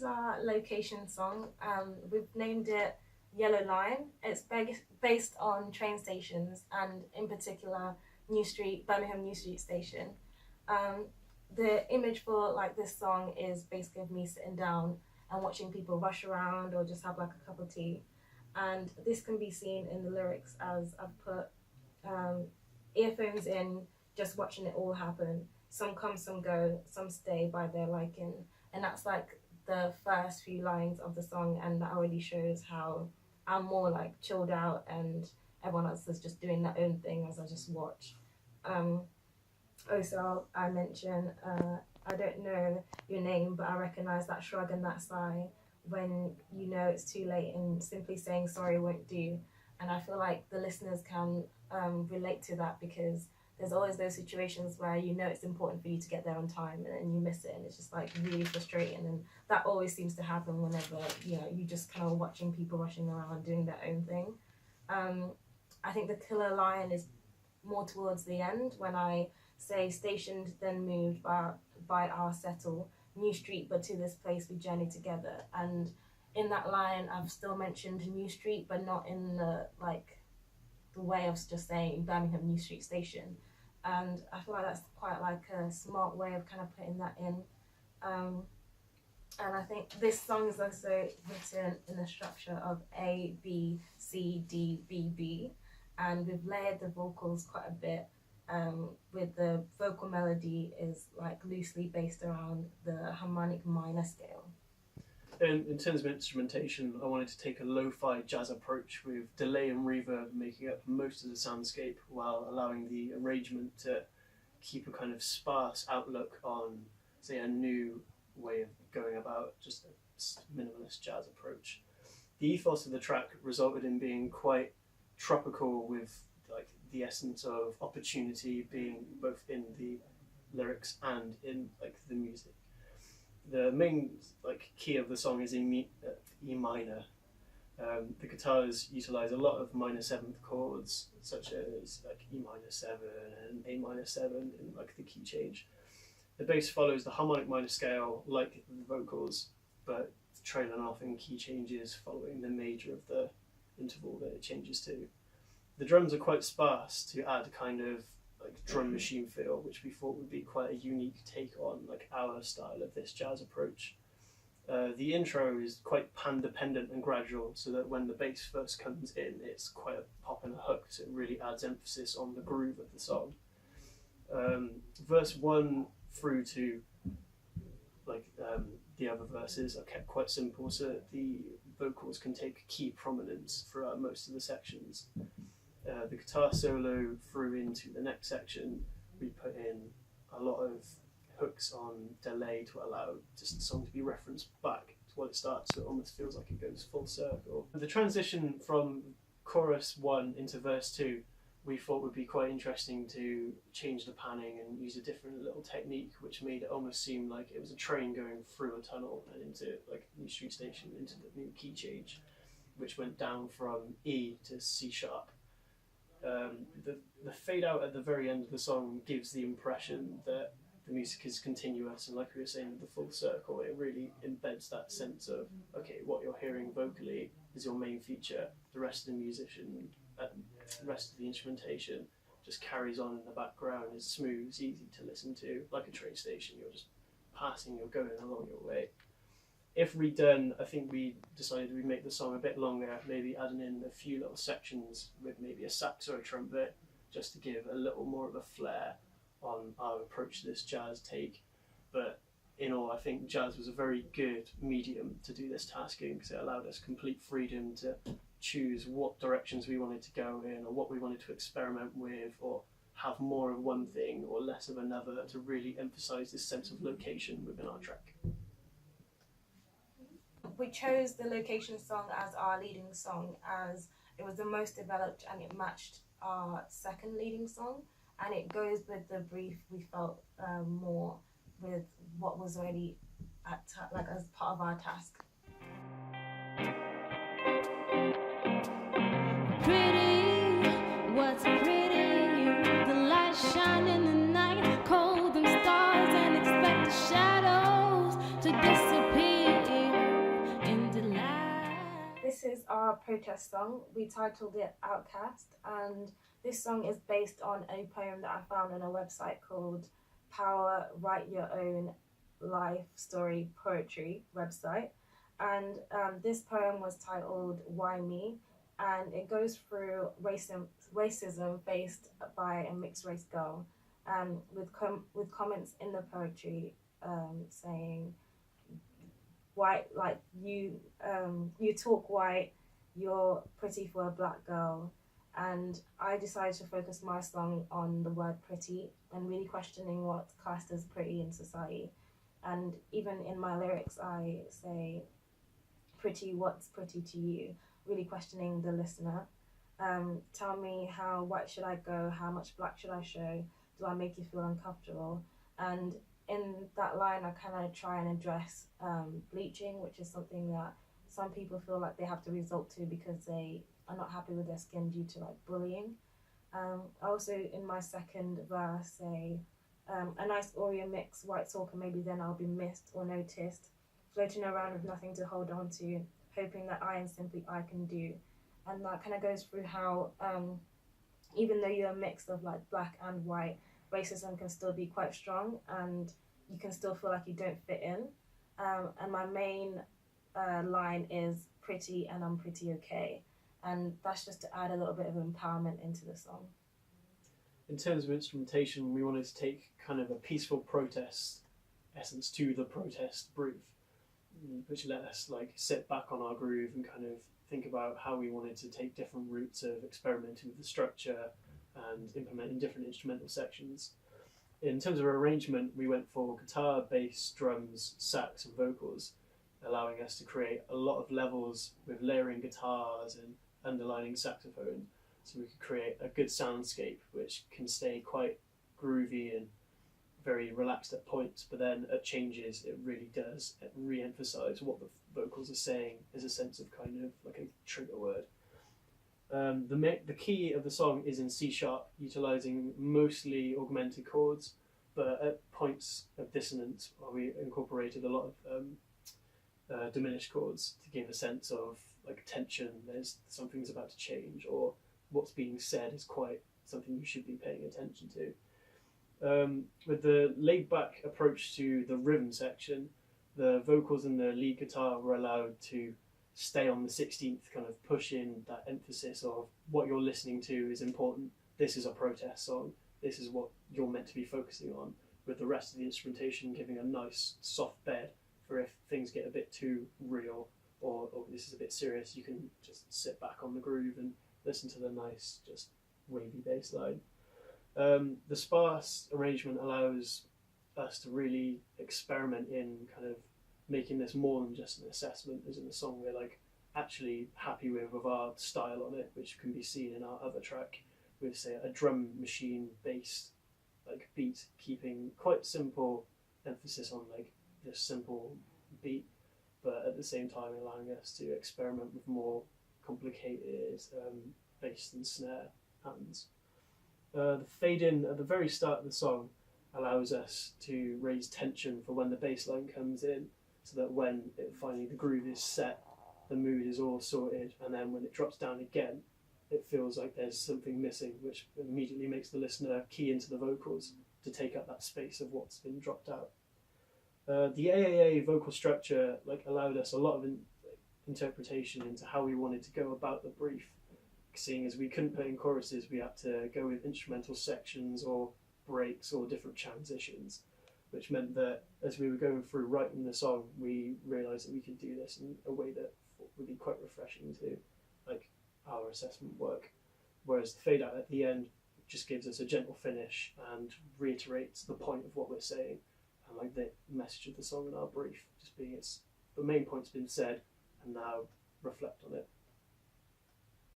our location song. We've named it Yellow Line. It's based on train stations and in particular Birmingham New Street Station. The image for like this song is basically of me sitting down and watching people rush around or just have like a cup of tea. And this can be seen in the lyrics as I've put earphones in, just watching it all happen. Some come, some go, some stay by their liking. And that's like the first few lines of the song, and that already shows how I'm more like chilled out and everyone else is just doing their own thing as I just watch. Also, I mention, I don't know your name, but I recognise that shrug and that sigh when you know it's too late, and simply saying sorry won't do. And I feel like the listeners can relate to that, because there's always those situations where you know it's important for you to get there on time and then you miss it, and it's just like really frustrating. And that always seems to happen whenever you just kind of watching people rushing around doing their own thing. I think the killer line is more towards the end when I say stationed then moved by our settle New Street, but to this place we journey together. And in that line I've still mentioned New Street, but not in the way of just saying Birmingham New Street Station. And I feel like that's quite like a smart way of kind of putting that in. And I think this song is also written in the structure of A, B, C, D, B, B. And we've layered the vocals quite a bit, with the vocal melody is like loosely based around the harmonic minor scale. In terms of instrumentation, I wanted to take a lo-fi jazz approach with delay and reverb making up most of the soundscape, while allowing the arrangement to keep a kind of sparse outlook on, say, a new way of going about just a minimalist jazz approach. The ethos of the track resulted in being quite tropical, with like the essence of opportunity being both in the lyrics and in like the music. The main key of the song is in E minor. The guitars utilize a lot of minor seventh chords, such as like E minor 7 and A minor 7 in like the key change. The bass follows the harmonic minor scale like the vocals, but trailing off in key changes following the major of the interval that it changes to. The drums are quite sparse to add a kind of like drum machine feel, which we thought would be quite a unique take on like our style of this jazz approach. The intro is quite pan dependent and gradual, so that when the bass first comes in, it's quite a pop and a hook, so it really adds emphasis on the groove of the song. Verse 1 through to the other verses are kept quite simple, so that the vocals can take key prominence throughout most of the sections. The guitar solo through into the next section, we put in a lot of hooks on delay to allow just the song to be referenced back to what it starts, so it almost feels like it goes full circle. The transition from chorus 1 into verse 2 we thought would be quite interesting to change the panning and use a different little technique, which made it almost seem like it was a train going through a tunnel and into like New Street Station, into the new key change, which went down from E to C sharp. The fade out at the very end of the song gives the impression that the music is continuous, and like we were saying with the full circle, it really embeds that sense of, okay, what you're hearing vocally is your main feature, the rest of the the rest of the instrumentation just carries on in the background, is smooth, it's easy to listen to, like a train station, you're just passing, you're going along your way. If redone, I think we decided we'd make the song a bit longer, maybe adding in a few little sections with maybe a sax or a trumpet, just to give a little more of a flair on our approach to this jazz take. But in all, I think jazz was a very good medium to do this task in, because it allowed us complete freedom to choose what directions we wanted to go in, or what we wanted to experiment with, or have more of one thing or less of another, to really emphasize this sense of location within our track. We chose the location song as our leading song as it was the most developed and it matched our second leading song, and it goes with the brief we felt more with what was already as part of our task. Pretty, what's pretty? The light shine in the night, cold them stars and expect the shadows to disappear. our protest song. We titled it Outcast, and this song is based on a poem that I found on a website called Power Write Your Own Life Story Poetry website. And this poem was titled Why Me? And it goes through racism faced by a mixed race girl, with comments in the poetry saying, white, like you talk white, you're pretty for a black girl. And I decided to focus my song on the word pretty and really questioning what's classed as pretty in society. And even in my lyrics I say, pretty, what's pretty to you, really questioning the listener. Tell me, how white should I go, how much black should I show, do I make you feel uncomfortable? And in that line I kind of try and address bleaching, which is something that some people feel like they have to resort to because they are not happy with their skin due to like bullying. I also in my second verse say, a nice Oreo mix, white soccer, maybe then I'll be missed or noticed, floating around with nothing to hold on to, hoping that I and simply I can do. And that kind of goes through how even though you're a mix of like black and white, racism can still be quite strong and you can still feel like you don't fit in. And my main line is pretty and I'm pretty okay. And that's just to add a little bit of empowerment into the song. In terms of instrumentation, we wanted to take kind of a peaceful protest essence to the protest brief, which let us like sit back on our groove and kind of think about how we wanted to take different routes of experimenting with the structure and implementing different instrumental sections. In terms of arrangement, we went for guitar, bass, drums, sax and vocals, allowing us to create a lot of levels with layering guitars and underlining saxophone, so we could create a good soundscape which can stay quite groovy and very relaxed at points, but then at changes it really does re-emphasize what the vocals are saying as a sense of kind of like a trigger word. The key of the song is in C sharp, utilizing mostly augmented chords, but at points of dissonance we incorporated a lot of diminished chords to give a sense of like tension, there's something's about to change, or what's being said is quite something you should be paying attention to. With the laid back approach to the rhythm section, the vocals and the lead guitar were allowed to stay on the 16th, kind of push in that emphasis of what you're listening to is important. This is a protest song. This is what you're meant to be focusing on, with the rest of the instrumentation giving a nice soft bed for if things get a bit too real or this is a bit serious, you can just sit back on the groove and listen to the nice, just wavy bass line. The sparse arrangement allows us to really experiment in kind of making this more than just an assessment, as in a song we're like actually happy with our style on it, which can be seen in our other track with say a drum machine based like beat, keeping quite simple emphasis on like this simple beat, but at the same time allowing us to experiment with more complicated bass and snare patterns. The fade in at the very start of the song allows us to raise tension for when the bass line comes in, so that when finally the groove is set, the mood is all sorted, and then when it drops down again, it feels like there's something missing, which immediately makes the listener key into the vocals to take up that space of what's been dropped out. The AAA vocal structure allowed us a lot of interpretation into how we wanted to go about the brief. Seeing as we couldn't put in choruses, we had to go with instrumental sections or breaks or different transitions, which meant that as we were going through writing the song, we realised that we could do this in a way that would be quite refreshing to our assessment work. Whereas the fade out at the end just gives us a gentle finish and reiterates the point of what we're saying, and the message of the song in our brief, just being the main point's been said, and now reflect on it.